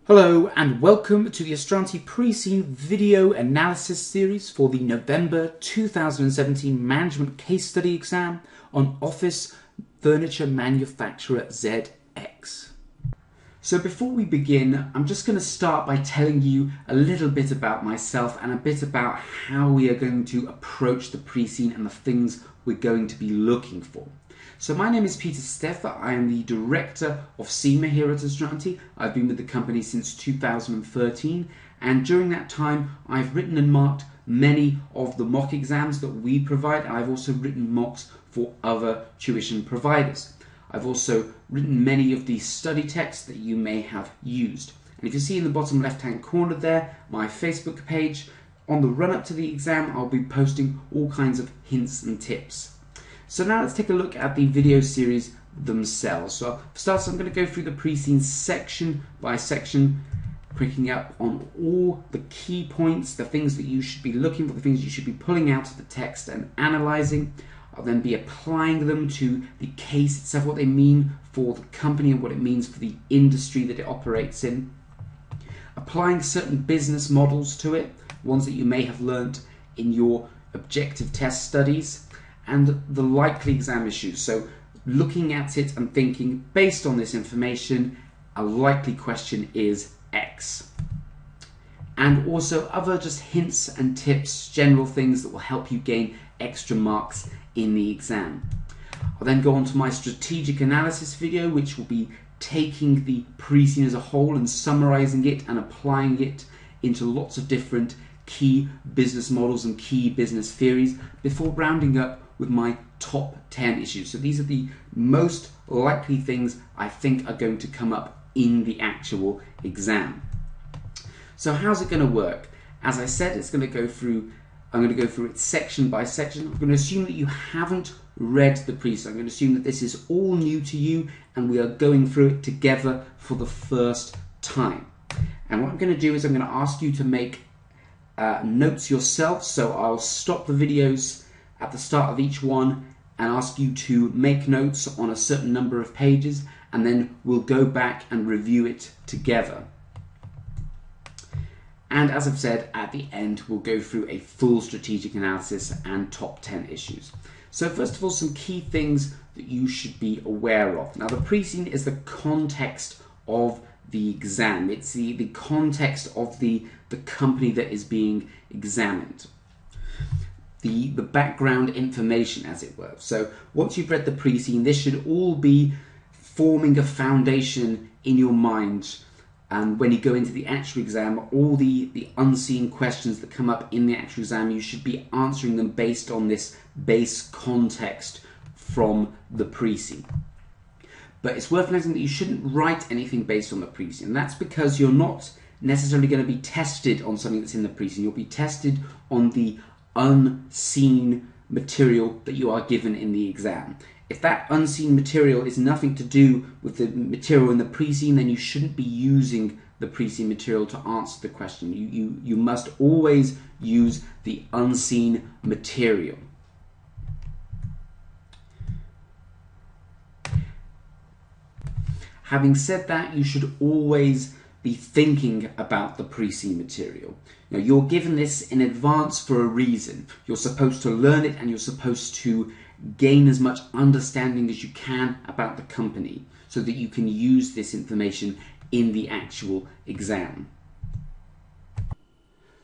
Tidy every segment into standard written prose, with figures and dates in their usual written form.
Hello and welcome to the Astranti Pre-Scene video analysis series for the November 2017 Management Case Study exam on Office Furniture Manufacturer ZX. So before we begin, I'm just going to start by telling you a little bit about myself and a bit about how we are going to approach the pre-scene and the things we're going to be looking for. So my name is Peter Steffer. I am the Director of CIMA here at Astranti. I've been with the company since 2013, and during that time I've written and marked many of the mock exams that we provide, and I've also written mocks for other tuition providers. I've also written many of the study texts that you may have used. And if you see in the bottom left hand corner there, my Facebook page, on the run up to the exam I'll be posting all kinds of hints and tips. So now let's take a look at the video series themselves. So for starters, I'm going to go through the pre-scene section by section, picking up on all the key points, the things that you should be looking for, the things you should be pulling out of the text and analysing. I'll then be applying them to the case itself, what they mean for the company and what it means for the industry that it operates in. Applying certain business models to it, ones that you may have learnt in your objective test studies, and the likely exam issues. So looking at it and thinking, based on this information, a likely question is X. And also other just hints and tips, general things that will help you gain extra marks in the exam. I'll then go on to my strategic analysis video, which will be taking the pre-scene as a whole and summarising it and applying it into lots of different key business models and key business theories before rounding up with my top 10 issues. So these are the most likely things I think are going to come up in the actual exam. So how's it going to work? As I said, I'm going to go through it section by section. I'm going to assume that you haven't read the pre-scene. I'm going to assume that this is all new to you and we are going through it together for the first time. And what I'm going to do is I'm going to ask you to make notes yourself. So I'll stop the videos at the start of each one and ask you to make notes on a certain number of pages, and then we'll go back and review it together. And as I've said, at the end we'll go through a full strategic analysis and top 10 issues. So first of all, some key things that you should be aware of. Now the pre-scene is the context of the exam. It's the context of the company that is being examined. The background information, as it were. So once you've read the pre-scene, this should all be forming a foundation in your mind, and when you go into the actual exam, all the unseen questions that come up in the actual exam, you should be answering them based on this base context from the pre-scene. But it's worth noting that you shouldn't write anything based on the pre-scene. That's because you're not necessarily going to be tested on something that's in the pre-scene. You'll be tested on the unseen material that you are given in the exam. If that unseen material is nothing to do with the material in the pre-scene, then you shouldn't be using the pre-scene material to answer the question. You must always use the unseen material. Having said that, you should always be thinking about the pre-scene material. Now, you're given this in advance for a reason. You're supposed to learn it and you're supposed to gain as much understanding as you can about the company so that you can use this information in the actual exam.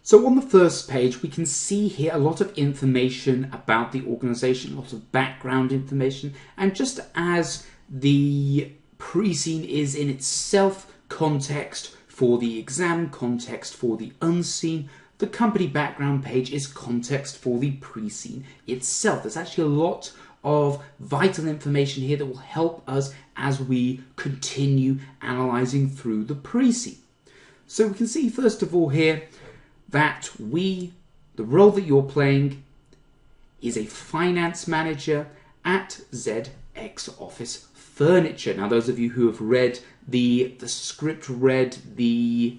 So on the first page, we can see here a lot of information about the organisation, a lot of background information, and just as the pre-scene is in itself context for the exam, context for the unseen, the company background page is context for the pre-scene itself. There's actually a lot of vital information here that will help us as we continue analysing through the pre-scene. So we can see first of all here that the role that you're playing is a finance manager at ZX Office Furniture. Now those of you who have read the script, read the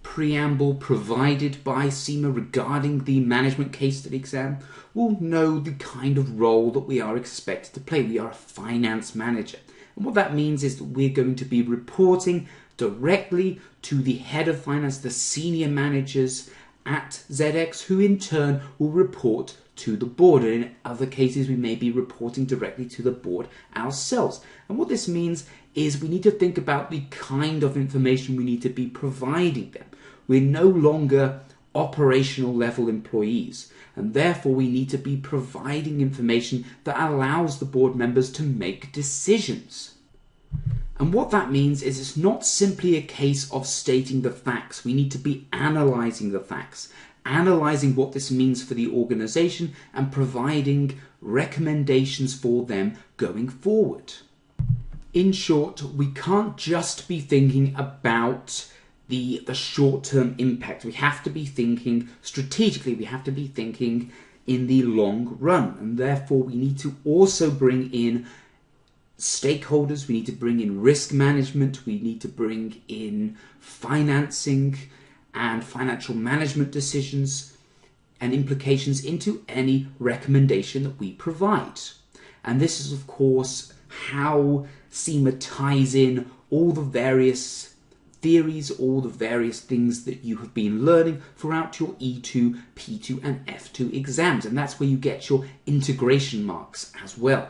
preamble provided by CIMA regarding the management case study exam will know the kind of role that we are expected to play. We are a finance manager. And what that means is that we're going to be reporting directly to the head of finance, the senior managers at ZX, who in turn will report to the board. And in other cases, we may be reporting directly to the board ourselves. And what this means is we need to think about the kind of information we need to be providing them. We're no longer operational level employees, and therefore we need to be providing information that allows the board members to make decisions. And what that means is it's not simply a case of stating the facts. We need to be analysing the facts, analysing what this means for the organisation and providing recommendations for them going forward. In short, we can't just be thinking about the short-term impact. We have to be thinking strategically. We have to be thinking in the long run. And therefore, we need to also bring in stakeholders, we need to bring in risk management, we need to bring in financing and financial management decisions and implications into any recommendation that we provide. And this is, of course, how CIMA ties in all the various theories, all the various things that you have been learning throughout your E2, P2 and F2 exams. And that's where you get your integration marks as well.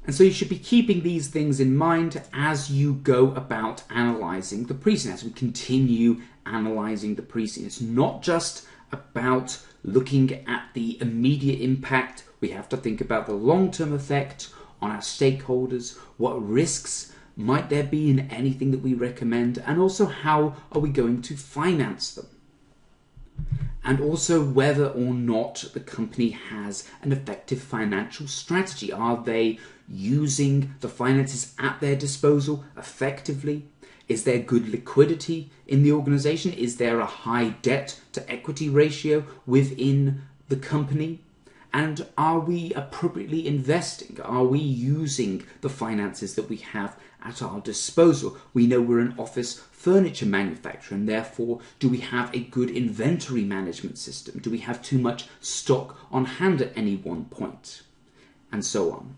And so you should be keeping these things in mind as you go about analysing the pre-scene, as we continue analysing the pre-scene. It's not just about looking at the immediate impact. We have to think about the long-term effect on our stakeholders, what risks might there be in anything that we recommend, and also how are we going to finance them. And also whether or not the company has an effective financial strategy. Are they using the finances at their disposal effectively? Is there good liquidity in the organisation? Is there a high debt to equity ratio within the company? And are we appropriately investing? Are we using the finances that we have at our disposal? We know we're an office furniture manufacturer, and therefore do we have a good inventory management system? Do we have too much stock on hand at any one point? And so on.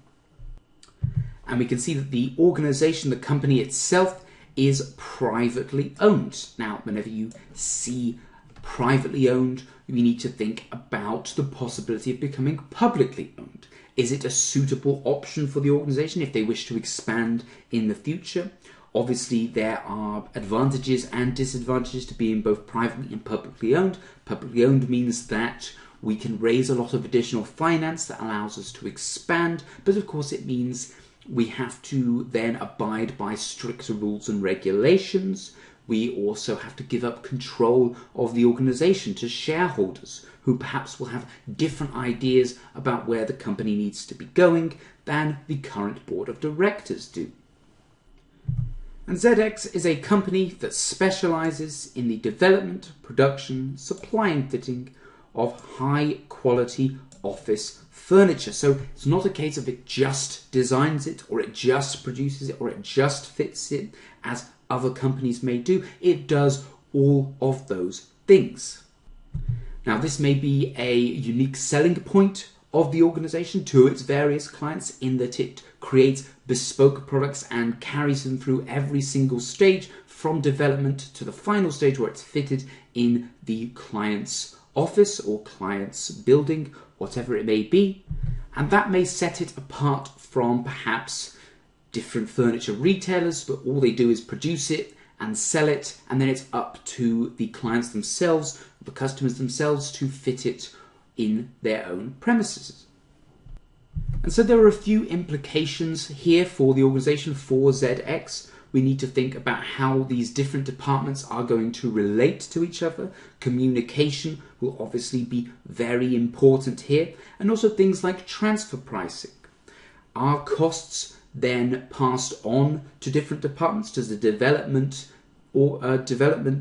And we can see that the organisation, the company itself, is privately owned. Now, whenever you see privately owned, we need to think about the possibility of becoming publicly owned. Is it a suitable option for the organisation if they wish to expand in the future? Obviously, there are advantages and disadvantages to being both privately and publicly owned. Publicly owned means that we can raise a lot of additional finance that allows us to expand, but of course it means we have to then abide by stricter rules and regulations. We also have to give up control of the organisation to shareholders who perhaps will have different ideas about where the company needs to be going than the current board of directors do. And ZX is a company that specialises in the development, production, supply and fitting of high quality office furniture. So it's not a case of it just designs it, or it just produces it, or it just fits it as other companies may do. It does all of those things. Now, this may be a unique selling point of the organisation to its various clients in that it creates bespoke products and carries them through every single stage from development to the final stage where it's fitted in the client's office or client's building, whatever it may be. And that may set it apart from perhaps different furniture retailers, but all they do is produce it and sell it, and then it's up to the clients themselves, the customers themselves, to fit it in their own premises. And so there are a few implications here for the organisation, for ZX. We need to think about how these different departments are going to relate to each other. Communication will obviously be very important here, and also things like transfer pricing. Are costs then passed on to different departments? Does the development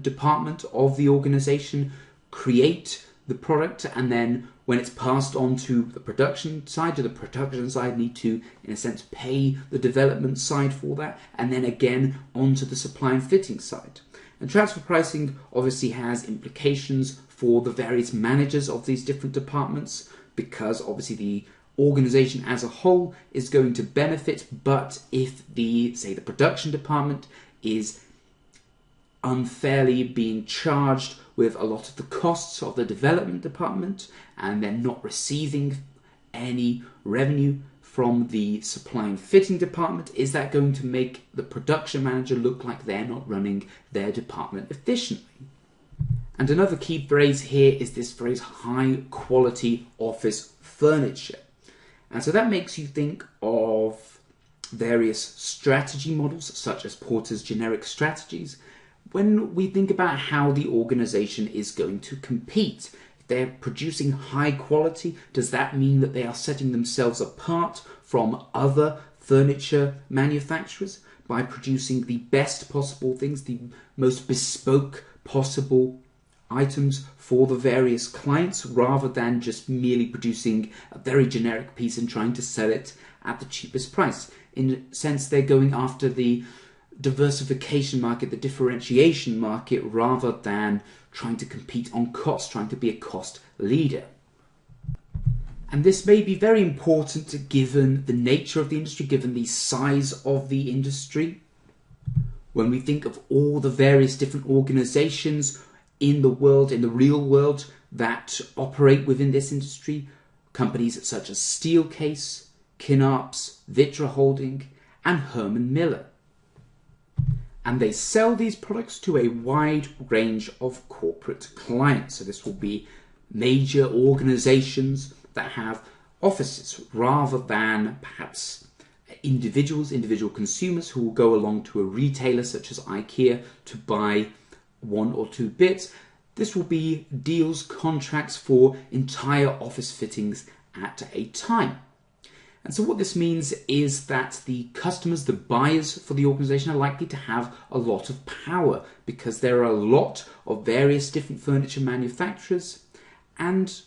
department of the organisation create the product, and then when it's passed on to the production side, do the production side need to, in a sense, pay the development side for that, and then again onto the supply and fitting side? And transfer pricing obviously has implications for the various managers of these different departments, because obviously the organisation as a whole is going to benefit, but if the, say, the production department is unfairly being charged with a lot of the costs of the development department, and they're not receiving any revenue from the supply and fitting department? Is that going to make the production manager look like they're not running their department efficiently? And another key phrase here is this phrase, high quality office furniture. And so that makes you think of various strategy models, such as Porter's generic strategies, when we think about how the organization is going to compete. If they're producing high quality, does that mean that they are setting themselves apart from other furniture manufacturers by producing the best possible things, the most bespoke possible items for the various clients, rather than just merely producing a very generic piece and trying to sell it at the cheapest price? In a sense, they're going after the diversification market, the differentiation market, rather than trying to compete on cost, trying to be a cost leader. And this may be very important given the nature of the industry, given the size of the industry. When we think of all the various different organizations in the world, in the real world, that operate within this industry, companies such as Steelcase, Kinnarps, Vitra Holding, and Herman Miller. And they sell these products to a wide range of corporate clients. So this will be major organizations that have offices, rather than perhaps individual consumers who will go along to a retailer such as IKEA to buy one or two bits. This will be deals, contracts for entire office fittings at a time. And so what this means is that the customers, the buyers for the organization, are likely to have a lot of power, because there are a lot of various different furniture manufacturers, and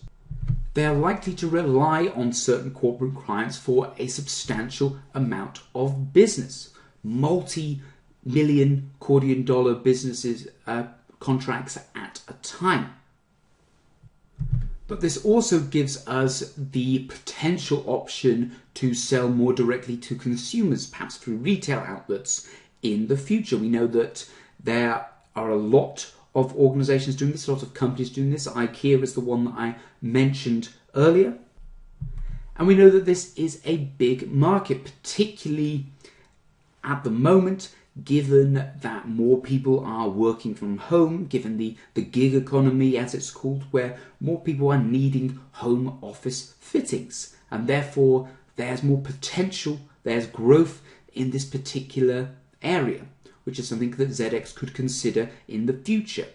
they are likely to rely on certain corporate clients for a substantial amount of business. Multi-million $1 businesses, contracts at a time. But this also gives us the potential option to sell more directly to consumers, perhaps through retail outlets in the future. We know that there are a lot of organizations doing this, a lot of companies doing this. IKEA is the one that I mentioned earlier. And we know that this is a big market, particularly at the moment, given that more people are working from home, given the gig economy, as it's called, where more people are needing home office fittings. And therefore, there's more potential, there's growth in this particular area, which is something that ZX could consider in the future.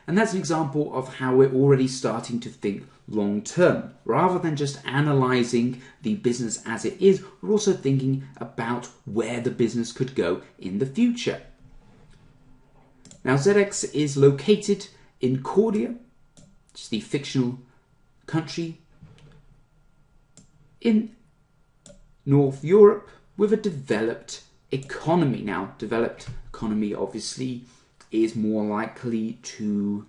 And that's an example of how we're already starting to think long term. Rather than just analysing the business as it is, we're also thinking about where the business could go in the future. Now, ZX is located in Cordia, which is the fictional country in North Europe, with a developed economy. Now, developed economy obviously is more likely to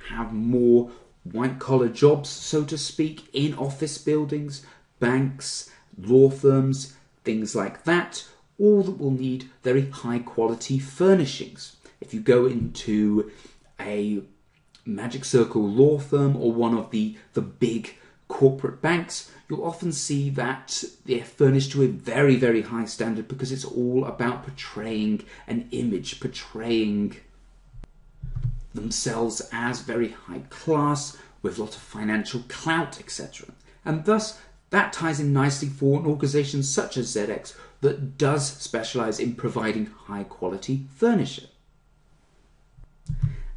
have more white-collar jobs, so to speak, in office buildings, banks, law firms, things like that, all that will need very high-quality furnishings. If you go into a Magic Circle law firm or one of the big corporate banks, you'll often see that they're furnished to a very, very high standard, because it's all about portraying an image, portraying themselves as very high class, with a lot of financial clout, etc. And thus, that ties in nicely for an organization such as ZX that does specialize in providing high quality furniture.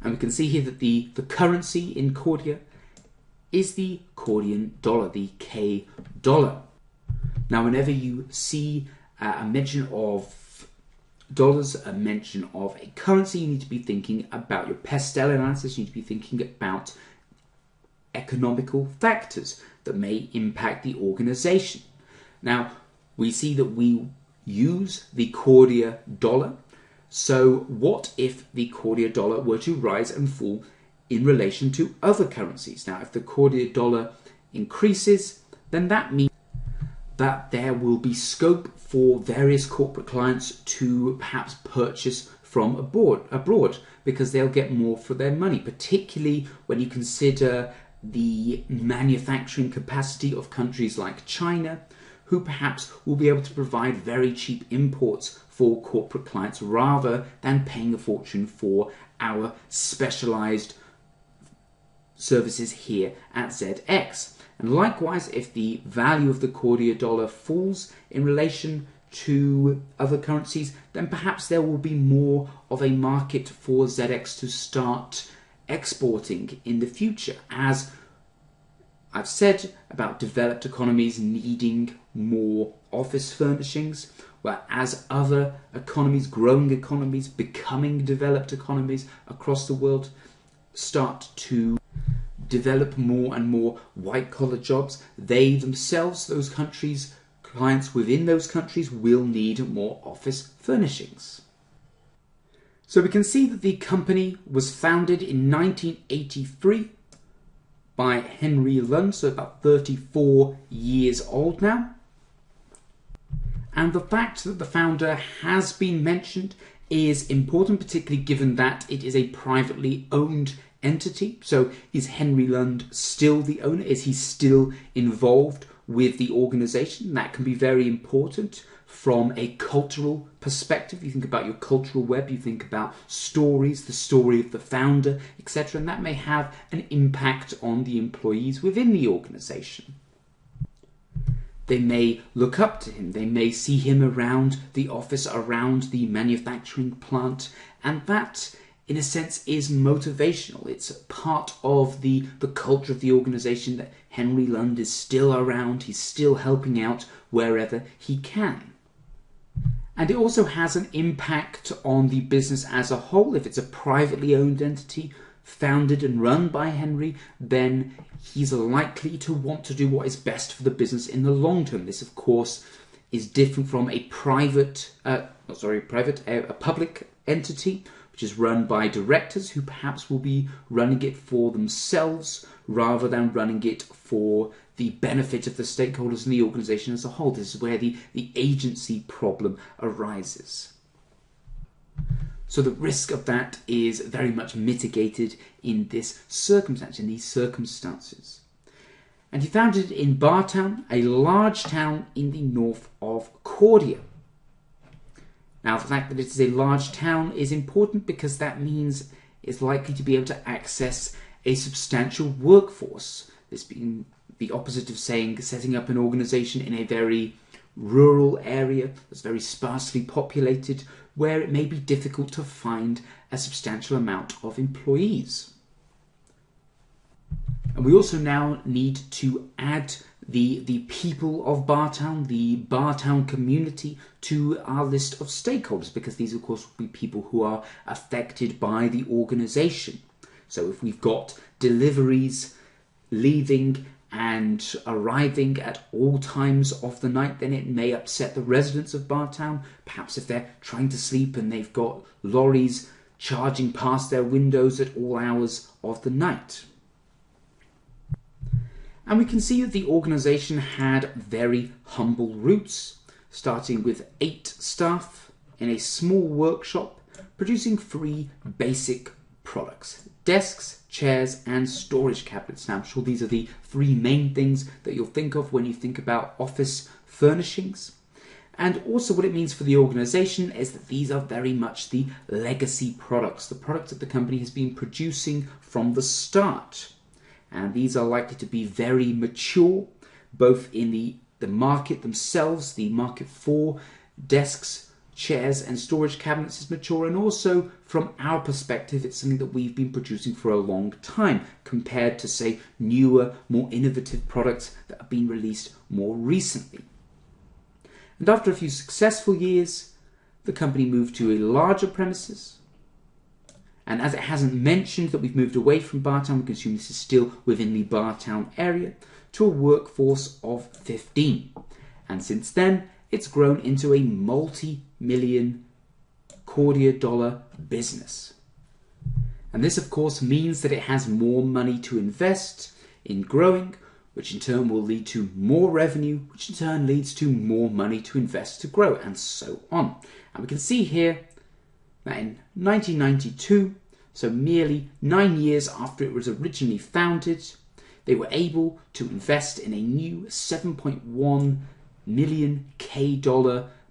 And we can see here that the currency in Cordia is the Cordian dollar, the K dollar. Now, whenever you see a mention of dollars, a mention of a currency, you need to be thinking about your Pestel analysis. You need to be thinking about economical factors that may impact the organization. Now, we see that we use the Cordia dollar. So what if the Cordia dollar were to rise and fall in relation to other currencies? Now, if the Cordia dollar increases, then that means that there will be scope for various corporate clients to perhaps purchase from abroad because they'll get more for their money, particularly when you consider the manufacturing capacity of countries like China, who perhaps will be able to provide very cheap imports for corporate clients rather than paying a fortune for our specialized services here at ZX. And likewise, if the value of the Cordia dollar falls in relation to other currencies, then perhaps there will be more of a market for ZX to start exporting in the future, as I've said about developed economies needing more office furnishings, whereas other economies, growing economies, becoming developed economies across the world, start to develop more and more white-collar jobs. They themselves, those countries, clients within those countries, will need more office furnishings. So we can see that the company was founded in 1983 by Henry Lund, so about 34 years old now. And the fact that the founder has been mentioned is important, particularly given that it is a privately owned entity. So is Henry Lund still the owner? Is he still involved with the organization? That can be very important from a cultural perspective. You think about your cultural web, you think about stories, the story of the founder, etc. And that may have an impact on the employees within the organization. They may look up to him, they may see him around the office, around the manufacturing plant, and that, in a sense, is motivational. It's part of the culture of the organization that Henry Lund is still around, he's still helping out wherever he can. And it also has an impact on the business as a whole. If it's a privately owned entity, founded and run by Henry, then he's likely to want to do what is best for the business in the long term. This, of course, is different from a public entity, which is run by directors who perhaps will be running it for themselves rather than running it for the benefit of the stakeholders in the organization as a whole. This is where the agency problem arises. So the risk of that is very much mitigated in this circumstance, in these circumstances. And he founded it in Bartown, a large town in the north of Cordia. Now, the fact that it is a large town is important because that means it's likely to be able to access a substantial workforce. This being the opposite of setting up an organization in a very rural area that's very sparsely populated, where it may be difficult to find a substantial amount of employees. And we also now need to add the people of Bartown, the Bartown community, to our list of stakeholders, because these, of course, will be people who are affected by the organization. So if we've got deliveries leaving and arriving at all times of the night, then it may upset the residents of Bartown. Perhaps if they're trying to sleep and they've got lorries charging past their windows at all hours of the night. And we can see that the organization had very humble roots, starting with 8 staff in a small workshop, producing 3 basic products: desks, chairs, and storage cabinets. Now, I'm sure these are the 3 main things that you'll think of when you think about office furnishings. And also what it means for the organization is that these are very much the legacy products, the products that the company has been producing from the start. And these are likely to be very mature, both in the market themselves. The market for desks, chairs, and storage cabinets is mature, and also from our perspective, it's something that we've been producing for a long time, compared to, say, newer, more innovative products that have been released more recently. And after a few successful years, the company moved to a larger premises. And as it hasn't mentioned that we've moved away from Bartown, we can assume this is still within the Bartown area, to a workforce of 15. And since then, it's grown into a multi-million Cordia dollar business. And this, of course, means that it has more money to invest in growing, which in turn will lead to more revenue, which in turn leads to more money to invest to grow, and so on. And we can see here that in 1992, so merely 9 years after it was originally founded, they were able to invest in a new $7.1 million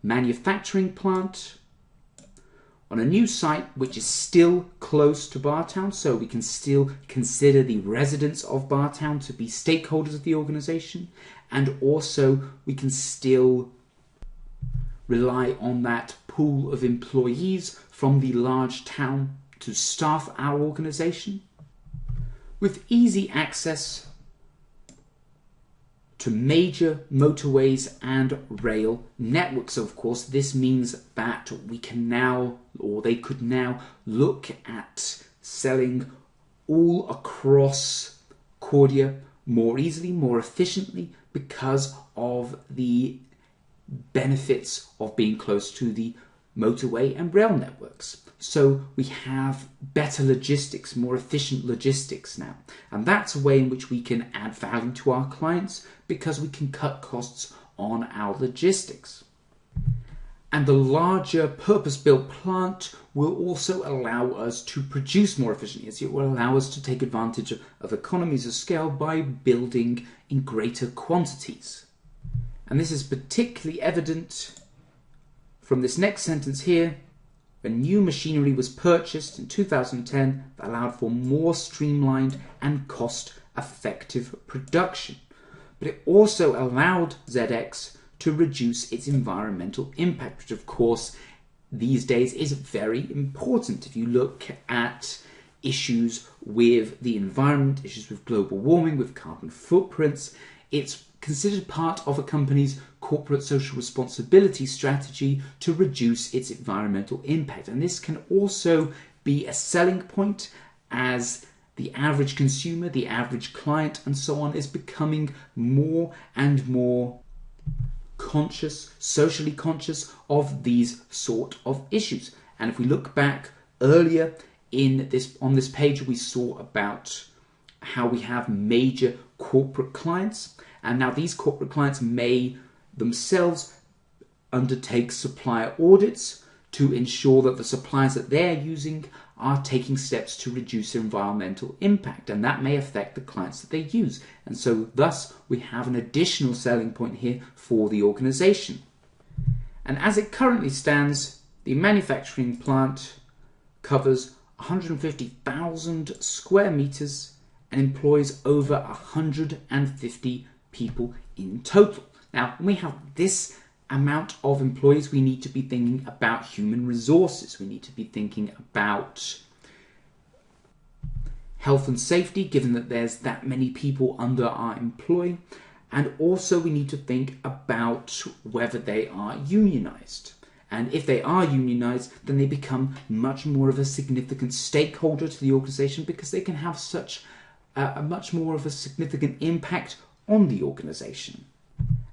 manufacturing plant on a new site which is still close to Bartown, so we can still consider the residents of Bartown to be stakeholders of the organisation, and also we can still rely on that pool of employees from the large town to staff our organisation, with easy access to major motorways and rail networks. Of course, this means that we can now, or they could now, look at selling all across Cordia more easily, more efficiently, because of the benefits of being close to the motorway and rail networks. So we have better logistics, more efficient logistics now. And that's a way in which we can add value to our clients because we can cut costs on our logistics. And the larger purpose-built plant will also allow us to produce more efficiently. It will allow us to take advantage of economies of scale by building in greater quantities. And this is particularly evident from this next sentence here. A new machinery was purchased in 2010 that allowed for more streamlined and cost-effective production. But it also allowed ZX to reduce its environmental impact, which of course these days is very important. If you look at issues with the environment, issues with global warming, with carbon footprints, it's considered part of a company's corporate social responsibility strategy to reduce its environmental impact. And this can also be a selling point as the average consumer, the average client, and so on is becoming more and more conscious, socially conscious of these sort of issues. And if we look back earlier on this page, we saw about how we have major corporate clients, and now these corporate clients may themselves undertake supplier audits to ensure that the suppliers that they're using are taking steps to reduce their environmental impact, and that may affect the clients that they use. And so thus we have an additional selling point here for the organization. And as it currently stands, the manufacturing plant covers 150,000 square meters and employs over 150 people in total. Now, when we have this amount of employees, we need to be thinking about human resources. We need to be thinking about health and safety, given that there's that many people under our employ. And also we need to think about whether they are unionized. And if they are unionized, then they become much more of a significant stakeholder to the organization because they can have such a much more of a significant impact on the organization.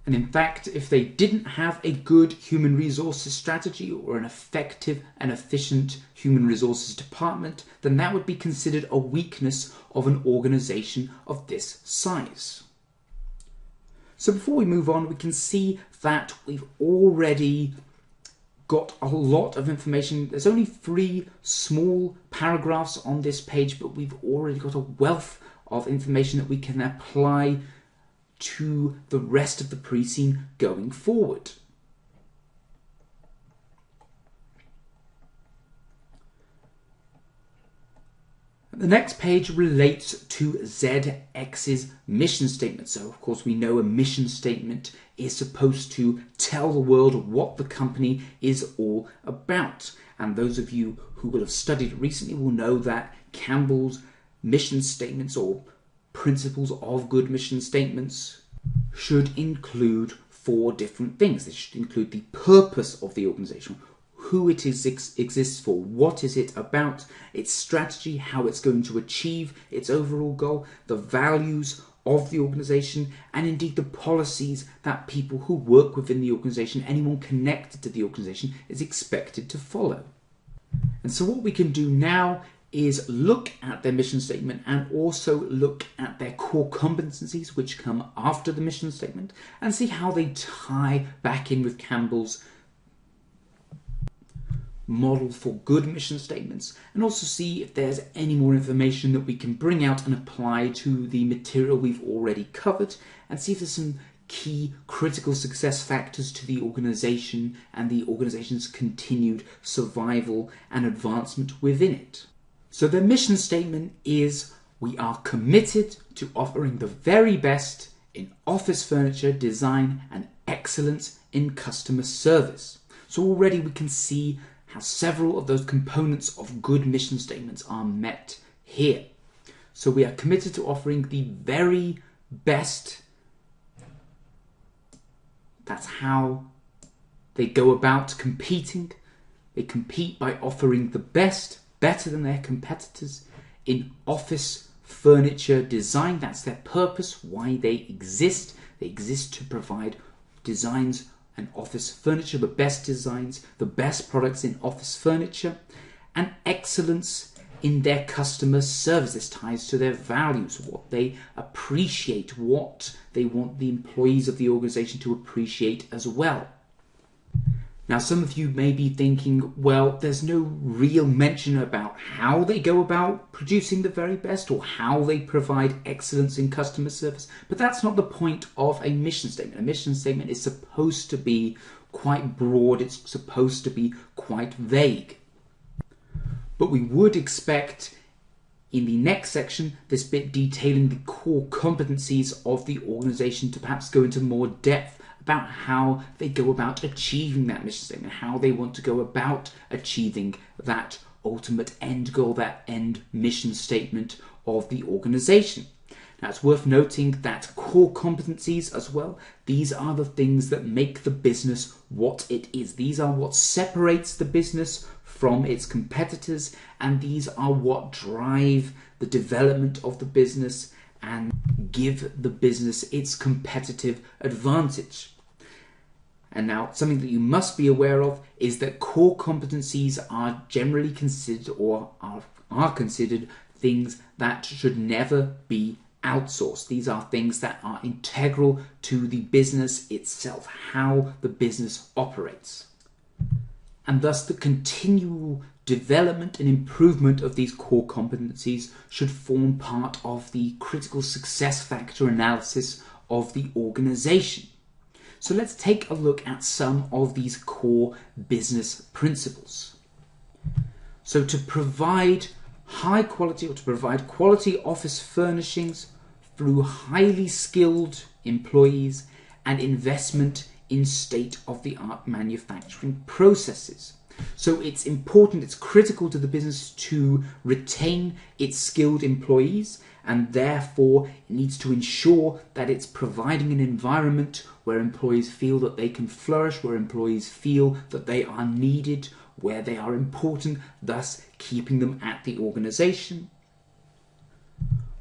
And in fact, if they didn't have a good human resources strategy or an effective and efficient human resources department, then that would be considered a weakness of an organization of this size. So before we move on, we can see that we've already got a lot of information. There's only 3 small paragraphs on this page, but we've already got a wealth of information that we can apply to the rest of the pre-scene going forward. The next page relates to ZX's mission statement. So of course we know a mission statement is supposed to tell the world what the company is all about. And those of you who will have studied recently will know that Campbell's mission statements, or principles of good mission statements, should include 4 different things. They should include the purpose of the organization, who it is exists for, what is it about, its strategy, how it's going to achieve its overall goal, the values of the organization, and indeed the policies that people who work within the organization, anyone connected to the organization, is expected to follow. And so what we can do now is look at their mission statement and also look at their core competencies, which come after the mission statement, and see how they tie back in with Campbell's model for good mission statements, and also see if there's any more information that we can bring out and apply to the material we've already covered, and see if there's some key critical success factors to the organization and the organization's continued survival and advancement within it. So their mission statement is: we are committed to offering the very best in office furniture design and excellence in customer service. So already we can see how several of those components of good mission statements are met here. So we are committed to offering the very best. That's how they go about competing. They compete by offering the best, better than their competitors, in office furniture design. That's their purpose, why they exist. They exist to provide designs and office furniture, the best designs, the best products in office furniture, and excellence in their customer service. This ties to their values, what they appreciate, what they want the employees of the organization to appreciate as well. Now, some of you may be thinking, well, there's no real mention about how they go about producing the very best or how they provide excellence in customer service. But that's not the point of a mission statement. A mission statement is supposed to be quite broad. It's supposed to be quite vague. But we would expect in the next section, this bit detailing the core competencies of the organization, to perhaps go into more depth about how they go about achieving that mission statement, how they want to go about achieving that ultimate end goal, that end mission statement of the organization. Now, it's worth noting that core competencies as well, these are the things that make the business what it is. These are what separates the business from its competitors, and these are what drive the development of the business and give the business its competitive advantage. And now, something that you must be aware of is that core competencies are generally considered, or are considered, things that should never be outsourced. These are things that are integral to the business itself, how the business operates. And thus the continual development and improvement of these core competencies should form part of the critical success factor analysis of the organization. So let's take a look at some of these core business principles. So to provide high quality, or to provide quality office furnishings through highly skilled employees and investment in state-of-the-art manufacturing processes. So it's important, it's critical to the business to retain its skilled employees, and therefore it needs to ensure that it's providing an environment where employees feel that they can flourish, where employees feel that they are needed, where they are important, thus keeping them at the organization.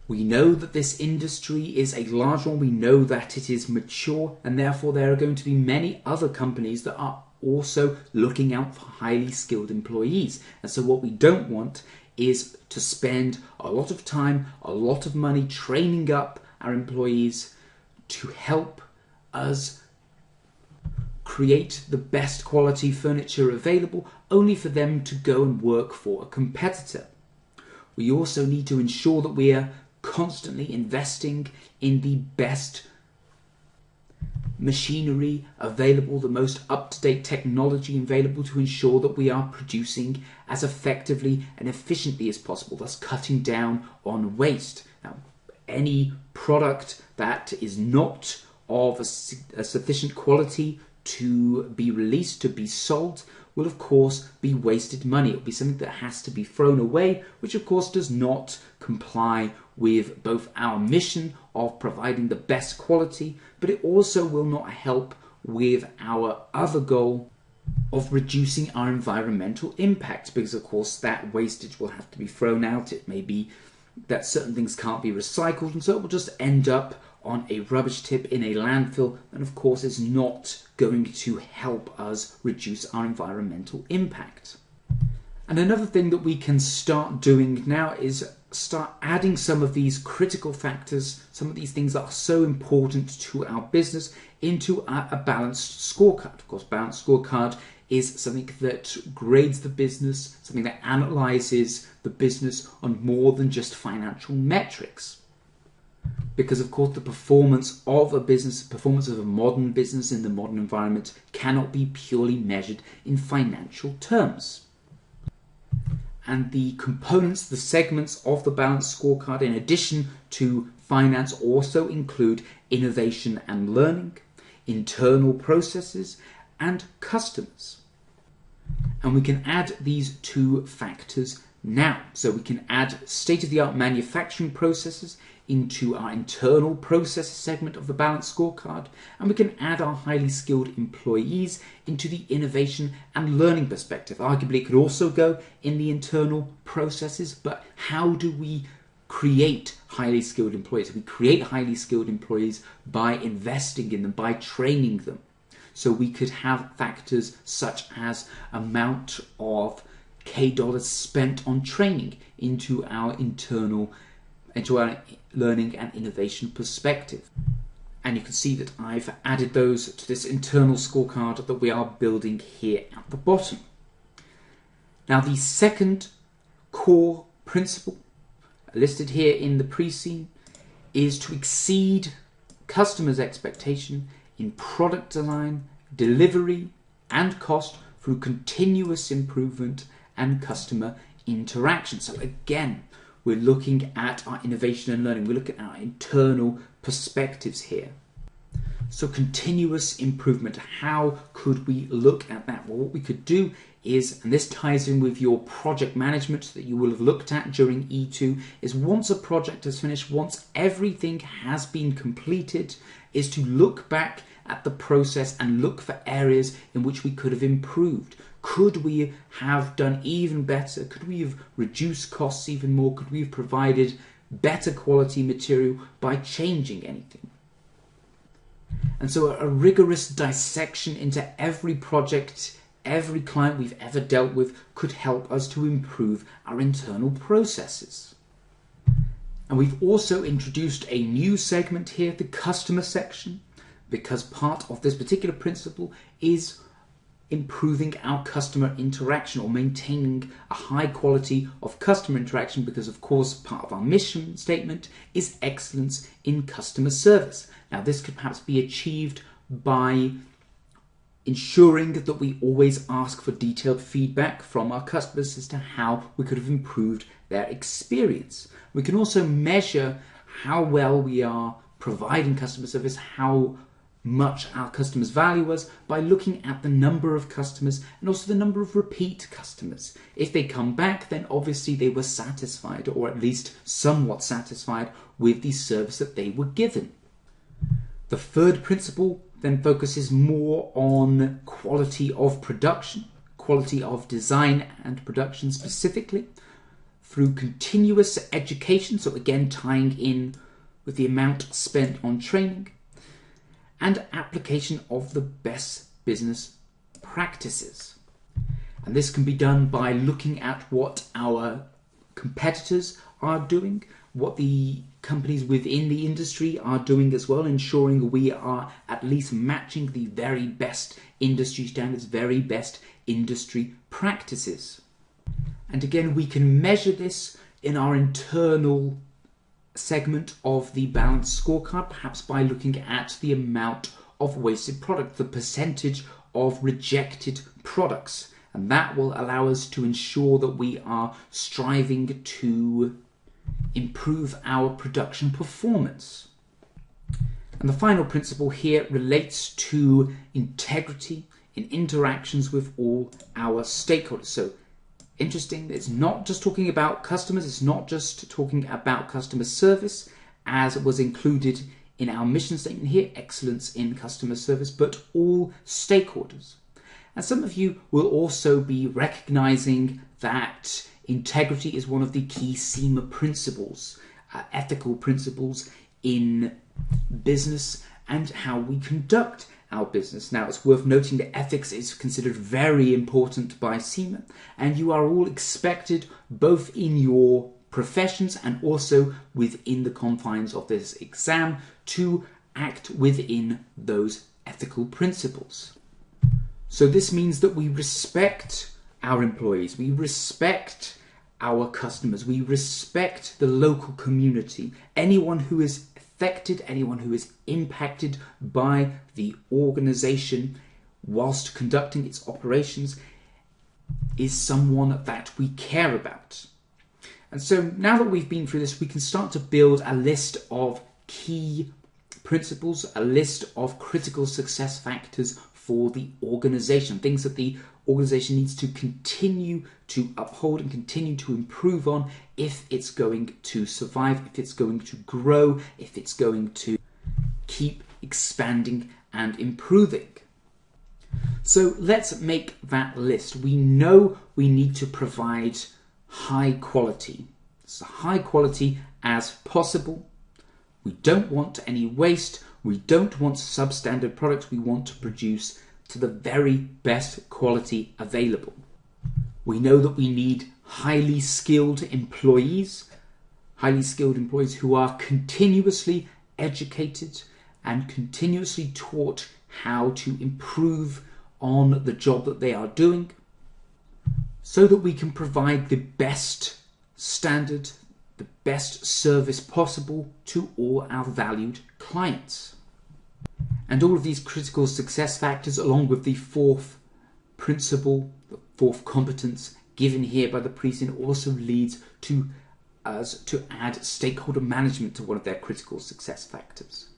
We know that this industry is a large one, we know that it is mature, and therefore there are going to be many other companies that are also looking out for highly skilled employees. And so what we don't want is to spend a lot of time, a lot of money training up our employees to help us create the best quality furniture available, only for them to go and work for a competitor. We also need to ensure that we are constantly investing in the best machinery available, the most up-to-date technology available, to ensure that we are producing as effectively and efficiently as possible, thus cutting down on waste. Now, any product that is not of a sufficient quality to be released, to be sold, will of course be wasted money. It will be something that has to be thrown away, which of course does not comply with both our mission of providing the best quality, but it also will not help with our other goal of reducing our environmental impact, because of course that wastage will have to be thrown out. It may be that certain things can't be recycled, and so it will just end up on a rubbish tip in a landfill, and of course is not going to help us reduce our environmental impact. And another thing that we can start doing now is start adding some of these critical factors, some of these things that are so important to our business, into a balanced scorecard. Of course, balanced scorecard is something that grades the business, something that analyzes the business on more than just financial metrics. Because of course the performance of a business, performance of a modern business in the modern environment cannot be purely measured in financial terms. And the components, the segments of the balanced scorecard, in addition to finance, also include innovation and learning, internal processes, and customers. And we can add these two factors now. So we can add state-of-the-art manufacturing processes into our internal processes segment of the balanced scorecard, and we can add our highly skilled employees into the innovation and learning perspective. Arguably it could also go in the internal processes, but how do we create highly skilled employees? We create highly skilled employees by investing in them, by training them. So we could have factors such as amount of dollars spent on training into our learning and innovation perspective. And you can see that I've added those to this internal scorecard that we are building here at the bottom. Now the second core principle listed here in the pre-scene is to exceed customers' expectation in product design, delivery and cost through continuous improvement and customer interaction. So again, we're looking at our innovation and learning. We're looking at our internal perspectives here. So continuous improvement, how could we look at that? Well, what we could do is, and this ties in with your project management that you will have looked at during E2, is once a project is finished, once everything has been completed, is to look back at the process and look for areas in which we could have improved. Could we have done even better? Could we have reduced costs even more? Could we have provided better quality material by changing anything? And so a rigorous dissection into every project, every client we've ever dealt with could help us to improve our internal processes. And we've also introduced a new segment here, the customer section, because part of this particular principle is improving our customer interaction or maintaining a high quality of customer interaction, because of course part of our mission statement is excellence in customer service. Now this could perhaps be achieved by ensuring that we always ask for detailed feedback from our customers as to how we could have improved their experience. We can also measure how well we are providing customer service, how much our customers value us, by looking at the number of customers and also the number of repeat customers. If they come back, then obviously they were satisfied, or at least somewhat satisfied with the service that they were given. The third principle then focuses more on quality of production, quality of design and production specifically, through continuous education, so again tying in with the amount spent on training, and application of the best business practices. And this can be done by looking at what our competitors are doing, what the companies within the industry are doing as well, ensuring we are at least matching the very best industry standards, very best industry practices. And again, we can measure this in our internal segment of the balanced scorecard, perhaps by looking at the amount of wasted product, the percentage of rejected products, and that will allow us to ensure that we are striving to improve our production performance. And the final principle here relates to integrity in interactions with all our stakeholders. So interesting, it's not just talking about customers, it's not just talking about customer service as was included in our mission statement here, excellence in customer service, but all stakeholders. And some of you will also be recognizing that integrity is one of the key CIMA principles, ethical principles in business and how we conduct our business. Now, it's worth noting that ethics is considered very important by CIMA, and you are all expected, both in your professions and also within the confines of this exam, to act within those ethical principles. So this means that we respect our employees, we respect our customers, we respect the local community, anyone who is affected, anyone who is impacted by the organization whilst conducting its operations is someone that we care about. And so now that we've been through this, we can start to build a list of key principles, a list of critical success factors for the organization, things that the organization needs to continue to uphold and continue to improve on if it's going to survive, if it's going to grow, if it's going to keep expanding and improving. So let's make that list. We know we need to provide high quality, so high quality as possible. We don't want any waste. We don't want substandard products. We want to produce to the very best quality available. We know that we need highly skilled employees who are continuously educated and continuously taught how to improve on the job that they are doing, so that we can provide the best standard, the best service possible to all our valued clients. And all of these critical success factors, along with the fourth principle, the fourth competence given here by the precinct, also leads to us to add stakeholder management to one of their critical success factors.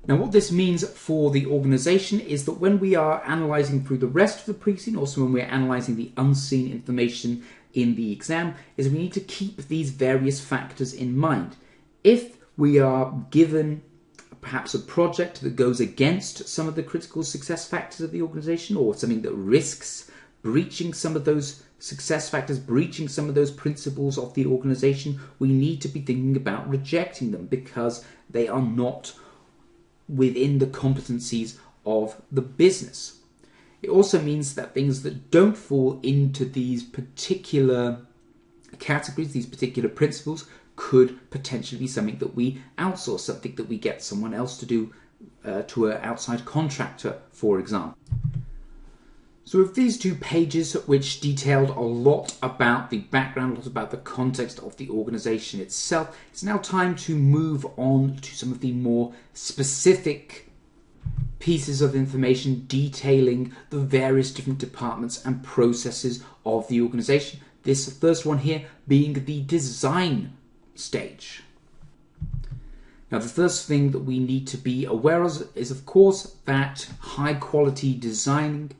Now, what this means for the organization is that when we are analyzing through the rest of the precinct, also when we're analyzing the unseen information in the exam, is we need to keep these various factors in mind. If we are given perhaps a project that goes against some of the critical success factors of the organization, or something that risks breaching some of those success factors, breaching some of those principles of the organization, we need to be thinking about rejecting them because they are not within the competencies of the business. It also means that things that don't fall into these particular categories, these particular principles, could potentially be something that we outsource, something that we get someone else to do, to an outside contractor, for example. So with these two pages, which detailed a lot about the background, a lot about the context of the organization itself, it's now time to move on to some of the more specific pieces of information detailing the various different departments and processes of the organization. This first one here being the design stage. Now, the first thing that we need to be aware of is, of course, that high quality designs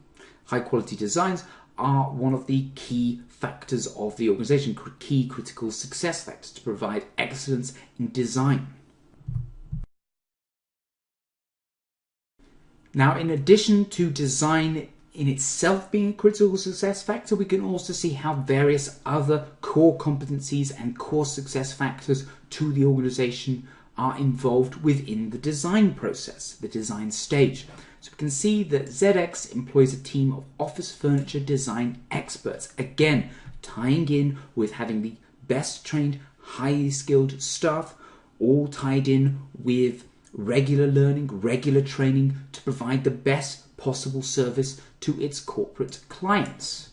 are one of the key factors of the organization, key critical success factors to provide excellence in design. Now, in addition to design in itself being a critical success factor, we can also see how various other core competencies and core success factors to the organization are involved within the design process, the design stage. So we can see that ZX employs a team of office furniture design experts, again tying in with having the best trained, highly skilled staff, all tied in with regular learning, regular training to provide the best possible service to its corporate clients.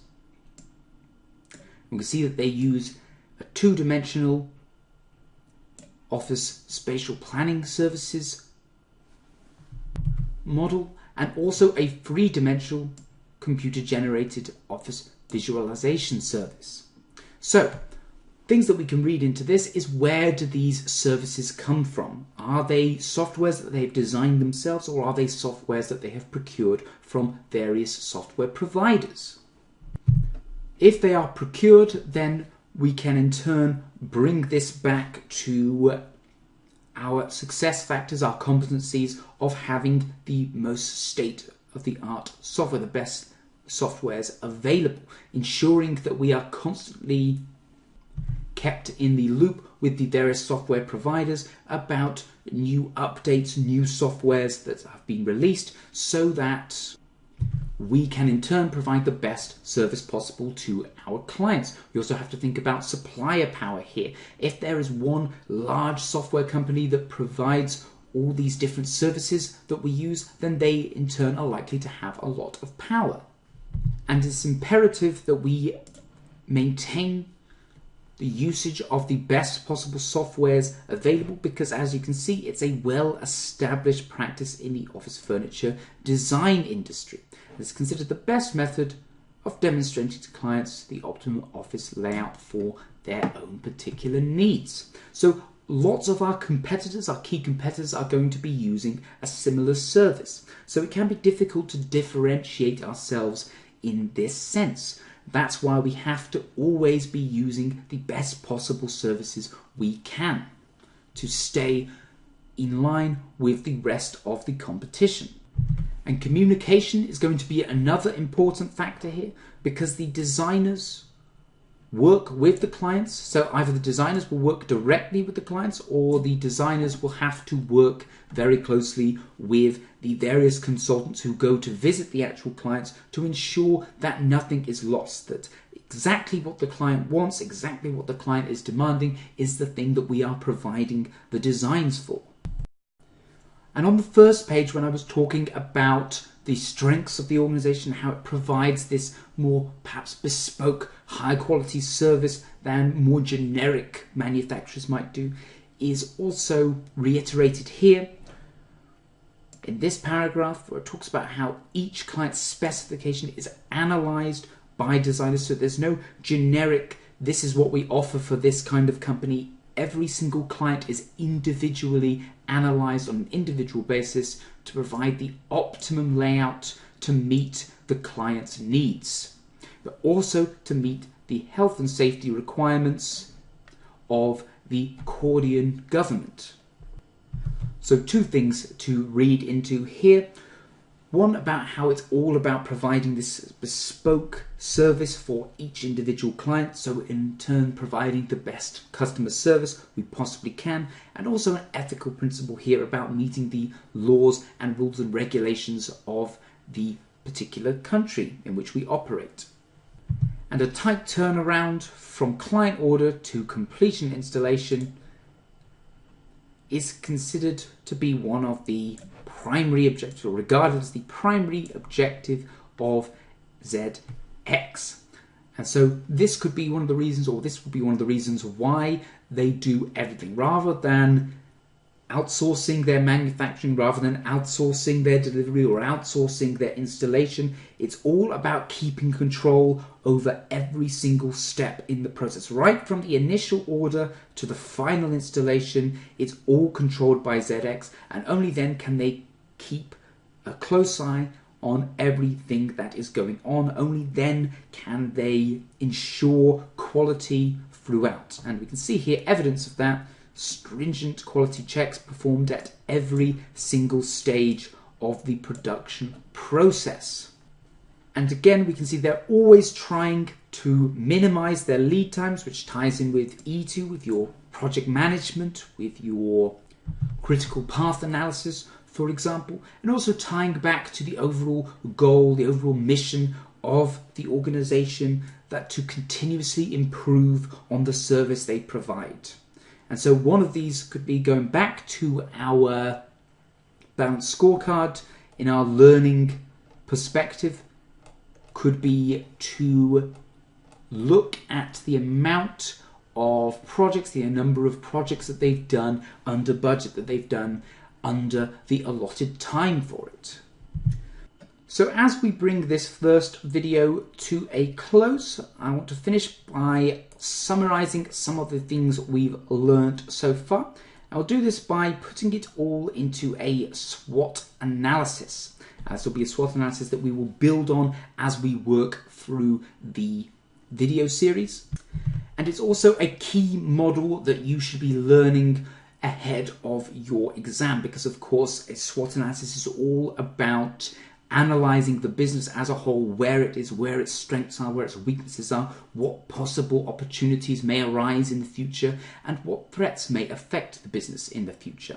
We can see that they use a two-dimensional office spatial planning services model and also a three-dimensional computer-generated office visualization service. So, things that we can read into this is, where do these services come from? Are they softwares that they've designed themselves, or are they softwares that they have procured from various software providers? If they are procured, then we can in turn bring this back to our success factors, our competencies of having the most state-of-the-art software, the best softwares available, ensuring that we are constantly kept in the loop with the various software providers about new updates, new softwares that have been released, so that we can in turn provide the best service possible to our clients. We also have to think about supplier power here. If there is one large software company that provides all these different services that we use, then they in turn are likely to have a lot of power. And it's imperative that we maintain the usage of the best possible softwares available, because as you can see, it's a well-established practice in the office furniture design industry. It's considered the best method of demonstrating to clients the optimal office layout for their own particular needs. So lots of our competitors, our key competitors, are going to be using a similar service. So it can be difficult to differentiate ourselves in this sense. That's why we have to always be using the best possible services we can to stay in line with the rest of the competition. And communication is going to be another important factor here, because the designers work with the clients. So either the designers will work directly with the clients, or the designers will have to work very closely with the various consultants who go to visit the actual clients to ensure that nothing is lost, that exactly what the client wants, exactly what the client is demanding is the thing that we are providing the designs for. And on the first page, when I was talking about the strengths of the organization, how it provides this more perhaps bespoke, high quality service than more generic manufacturers might do, is also reiterated here in this paragraph, where it talks about how each client's specification is analyzed by designers. So there's no generic, this is what we offer for this kind of company. Every single client is individually analyzed on an individual basis to provide the optimum layout to meet the client's needs, but also to meet the health and safety requirements of the Korean government. So two things to read into here. One, about how it's all about providing this bespoke service for each individual client, so in turn providing the best customer service we possibly can, and also an ethical principle here about meeting the laws and rules and regulations of the particular country in which we operate. And a tight turnaround from client order to completion installation is considered to be one of the primary objectives, or regarded as the primary objective of ZX. And so this could be one of the reasons, or this would be one of the reasons why they do everything, rather than outsourcing their manufacturing, rather than outsourcing their delivery or outsourcing their installation. It's all about keeping control over every single step in the process, right from the initial order to the final installation. It's all controlled by ZX, and only then can they keep a close eye on everything that is going on. Only then can they ensure quality throughout. And we can see here evidence of that. Stringent quality checks performed at every single stage of the production process. And again, we can see they're always trying to minimize their lead times, which ties in with E2, with your project management, with your critical path analysis, for example, and also tying back to the overall goal, the overall mission of the organization, that to continuously improve on the service they provide. And so one of these could be going back to our balanced scorecard in our learning perspective, could be to look at the amount of projects, the number of projects that they've done under budget, that they've done under the allotted time for it. So as we bring this first video to a close, I want to finish by summarizing some of the things we've learned so far. I'll do this by putting it all into a SWOT analysis. This will be a SWOT analysis that we will build on as we work through the video series. And it's also a key model that you should be learning ahead of your exam, because of course a SWOT analysis is all about analyzing the business as a whole, where it is, where its strengths are, where its weaknesses are, what possible opportunities may arise in the future, and what threats may affect the business in the future.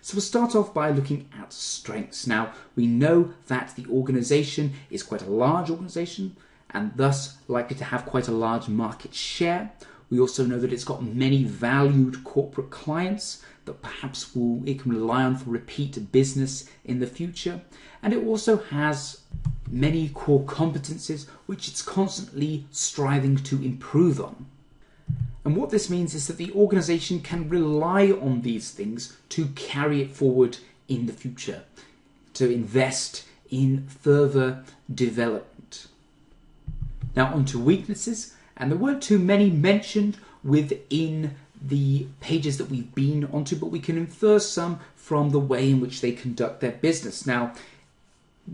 So we'll start off by looking at strengths. Now, we know that the organization is quite a large organization and thus likely to have quite a large market share. We also know that it's got many valued corporate clients that perhaps it can rely on for repeat business in the future. And it also has many core competencies which it's constantly striving to improve on. And what this means is that the organization can rely on these things to carry it forward in the future, to invest in further development. Now on to weaknesses, and there weren't too many mentioned within the pages that we've been onto, but we can infer some from the way in which they conduct their business. Now,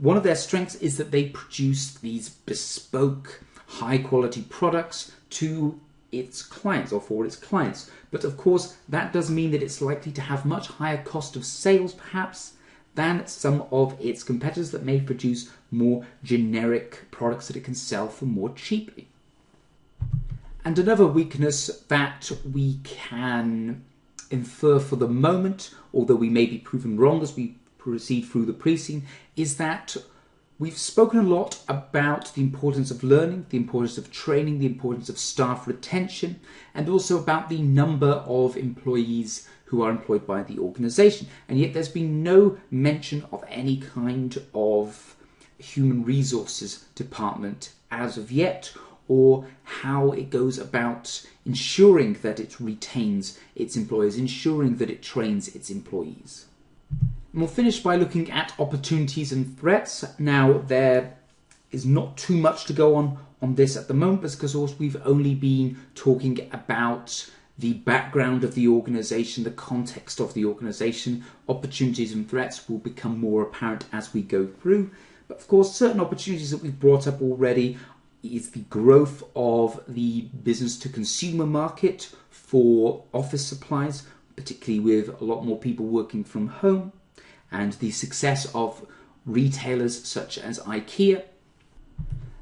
one of their strengths is that they produce these bespoke, high-quality products to its clients or for its clients. But of course, that does mean that it's likely to have much higher cost of sales, perhaps, than some of its competitors that may produce more generic products that it can sell for more cheaply. And another weakness that we can infer for the moment, although we may be proven wrong as we proceed through the pre-scene, is that we've spoken a lot about the importance of learning, the importance of training, the importance of staff retention, and also about the number of employees who are employed by the organization. And yet there's been no mention of any kind of human resources department as of yet, or how it goes about ensuring that it retains its employees, ensuring that it trains its employees. And we'll finish by looking at opportunities and threats. Now, there is not too much to go on this at the moment, because of course we've only been talking about the background of the organization, the context of the organization. Opportunities and threats will become more apparent as we go through. But of course, certain opportunities that we've brought up already is the growth of the business to consumer market for office supplies, particularly with a lot more people working from home, and the success of retailers such as IKEA.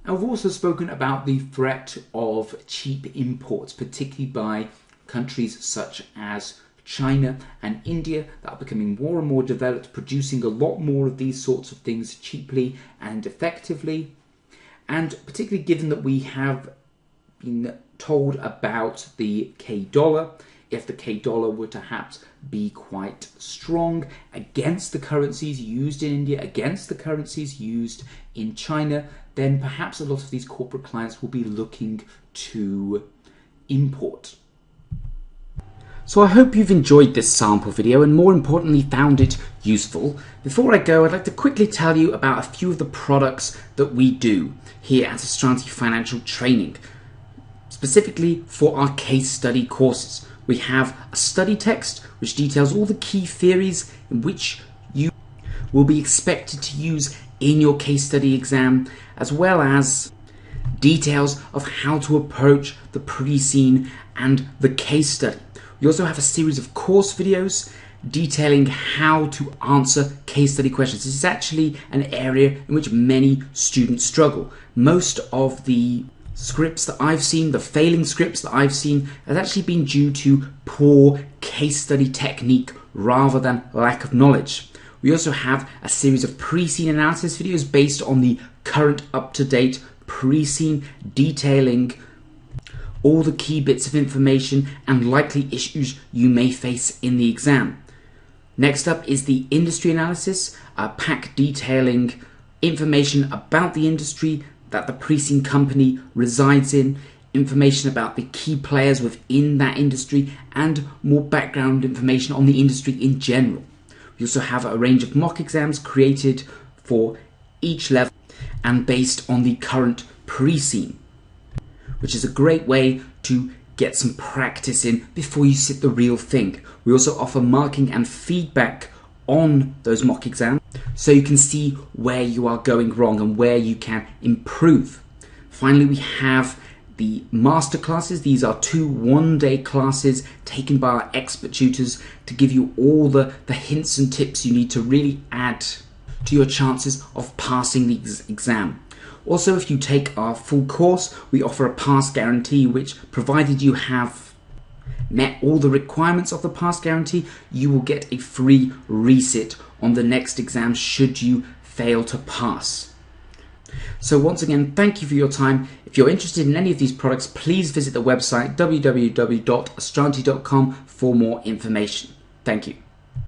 And we've also spoken about the threat of cheap imports, particularly by countries such as China and India that are becoming more and more developed, producing a lot more of these sorts of things cheaply and effectively. And particularly given that we have been told about the K-dollar, if the K-dollar were to perhaps be quite strong against the currencies used in India, against the currencies used in China, then perhaps a lot of these corporate clients will be looking to import. So I hope you've enjoyed this sample video and more importantly found it useful. Before I go, I'd like to quickly tell you about a few of the products that we do here at Astranti Financial Training, specifically for our case study courses. We have a study text which details all the key theories in which you will be expected to use in your case study exam, as well as details of how to approach the pre-scene and the case study. We also have a series of course videos detailing how to answer case study questions. This is actually an area in which many students struggle. Most of the scripts that I've seen, the failing scripts that I've seen, has actually been due to poor case study technique rather than lack of knowledge. We also have a series of pre-scene analysis videos based on the current up-to-date pre-scene, detailing all the key bits of information and likely issues you may face in the exam. Next up is the industry analysis, a pack detailing information about the industry that the pre-scene company resides in, information about the key players within that industry, and more background information on the industry in general. We also have a range of mock exams created for each level and based on the current pre-scene, which is a great way to get some practice in before you sit the real thing. We also offer marking and feedback on those mock exams so you can see where you are going wrong and where you can improve. Finally, we have the master classes. These are 2 one-day classes taken by our expert tutors to give you all the hints and tips you need to really add to your chances of passing the exam. Also, if you take our full course, we offer a pass guarantee, which, provided you have met all the requirements of the pass guarantee, you will get a free resit on the next exam should you fail to pass. So once again, thank you for your time. If you're interested in any of these products, please visit the website www.astranti.com for more information. Thank you.